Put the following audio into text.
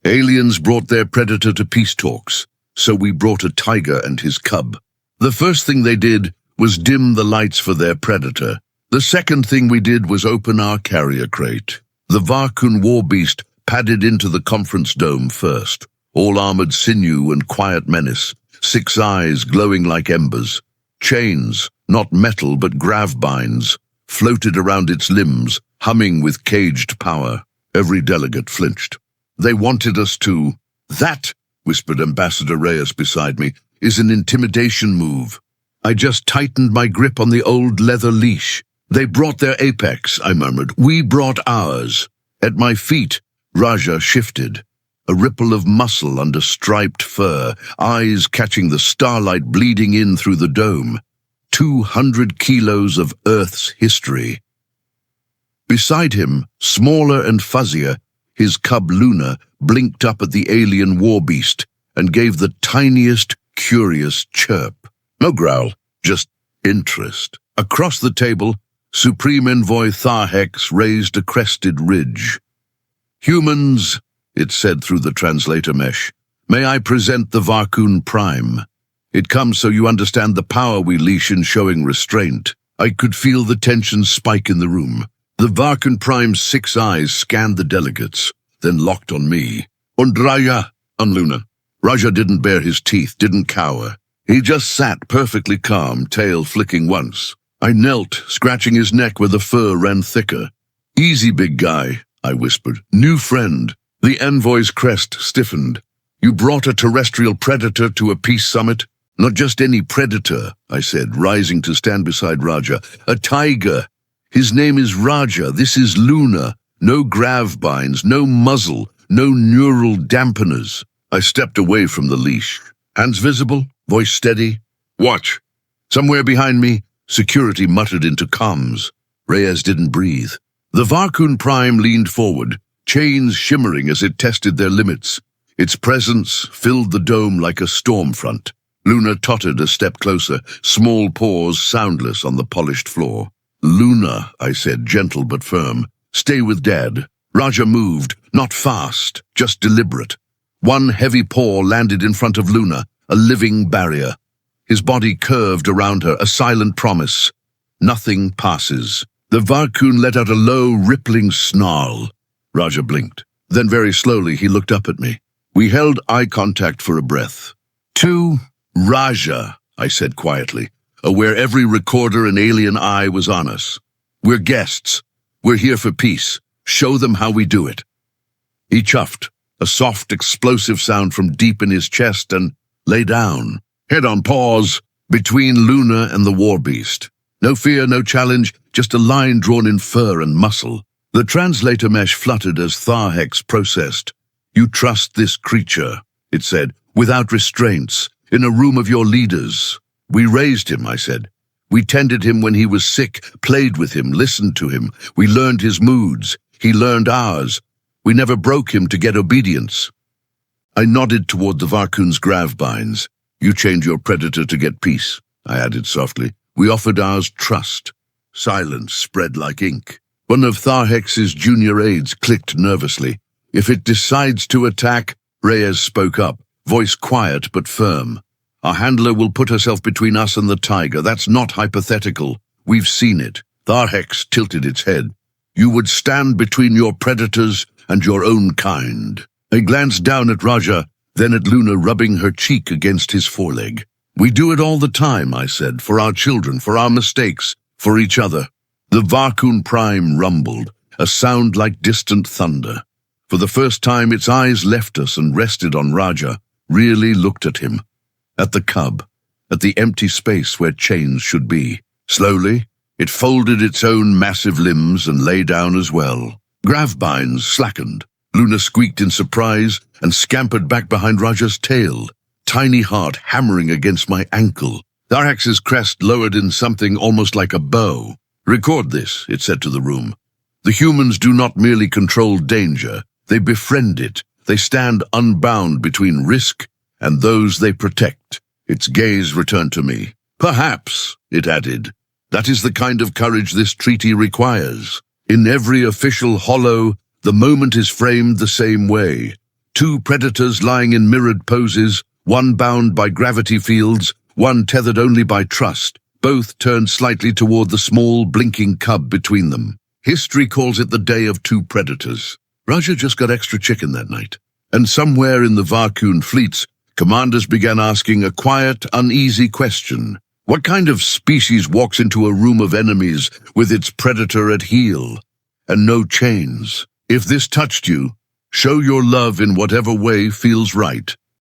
Aliens brought their predator to peace talks, so we brought a tiger and his cub. The first thing they did was dim the lights for their predator. The second thing we did was open our carrier crate. The Varkun war beast padded into the conference dome first, all armored sinew and quiet menace, 6 eyes glowing like embers. Chains, not metal but gravbines, floated around its limbs, humming with caged power. Every delegate flinched. They wanted us to... "That," whispered Ambassador Reyes beside me, "is an intimidation move." I just tightened my grip on the old leather leash. "They brought their apex," I murmured. "We brought ours." At my feet, Raja shifted. A ripple of muscle under striped fur, eyes catching the starlight bleeding in through the dome. 200 kilos of Earth's history. Beside him, smaller and fuzzier, his cub Luna blinked up at the alien war beast and gave the tiniest, curious chirp. No growl, just interest. Across the table, Supreme Envoy Tharhex raised a crested ridge. "Humans," it said through the translator mesh, "may I present the Varkun Prime. It comes so you understand the power we leash in showing restraint." I could feel the tension spike in the room. The Varkun Prime's 6 eyes scanned the delegates, then locked on me. "Und Raja," on Luna. Raja didn't bare his teeth, didn't cower. He just sat perfectly calm, tail flicking once. I knelt, scratching his neck where the fur ran thicker. "Easy, big guy," I whispered. "New friend." The envoy's crest stiffened. "You brought a terrestrial predator to a peace summit?" "Not just any predator," I said, rising to stand beside Raja. "A tiger. His name is Raja. This is Luna. No gravbines, no muzzle, no neural dampeners." I stepped away from the leash. Hands visible, voice steady. "Watch." Somewhere behind me, security muttered into comms. Reyes didn't breathe. The Varkun Prime leaned forward, chains shimmering as it tested their limits. Its presence filled the dome like a storm front. Luna tottered a step closer, small paws soundless on the polished floor. "Luna," I said, gentle but firm. "Stay with Dad." Raja moved, not fast, just deliberate. One heavy paw landed in front of Luna, a living barrier. His body curved around her, a silent promise. Nothing passes. The Varkun let out a low, rippling snarl. Raja blinked. Then very slowly he looked up at me. We held eye contact for a breath. "To Raja," I said quietly, aware every recorder and alien eye was on us. "We're guests. We're here for peace. Show them how we do it." He chuffed, a soft, explosive sound from deep in his chest, and lay down, head on paws, between Luna and the war beast. No fear, no challenge, just a line drawn in fur and muscle. The translator mesh fluttered as Tharhex processed. "You trust this creature," it said, "without restraints, in a room of your leaders." "We raised him," I said. "We tended him when he was sick, played with him, listened to him. We learned his moods. He learned ours. We never broke him to get obedience." I nodded toward the Varkun's gravbines. "You change your predator to get peace," I added softly. "We offered ours trust." Silence spread like ink. One of Tharhex's junior aides clicked nervously. "If it decides to attack," Reyes spoke up, voice quiet but firm. "Our handler will put herself between us and the tiger. That's not hypothetical. We've seen it." Tharhex tilted its head. "You would stand between your predators and your own kind." I glanced down at Raja, then at Luna rubbing her cheek against his foreleg. "We do it all the time," I said, "for our children, for our mistakes, for each other." The Varkun Prime rumbled, a sound like distant thunder. For the first time, its eyes left us and rested on Raja, really looked at him. At the cub, at the empty space where chains should be. Slowly, it folded its own massive limbs and lay down as well. Gravbines slackened. Luna squeaked in surprise and scampered back behind Raja's tail, tiny heart hammering against my ankle. Tharhex's crest lowered in something almost like a bow. "Record this," it said to the room. "The humans do not merely control danger, they befriend it. They stand unbound between risk and those they protect." Its gaze returned to me. "Perhaps," it added, "that is the kind of courage this treaty requires. In every official hollow, the moment is framed the same way. Two predators lying in mirrored poses, one bound by gravity fields, one tethered only by trust. Both turned slightly toward the small, blinking cub between them. History calls it the Day of Two Predators. Raja just got extra chicken that night. And somewhere in the Varkun fleets, commanders began asking a quiet, uneasy question. What kind of species walks into a room of enemies with its predator at heel and no chains? If this touched you, show your love in whatever way feels right.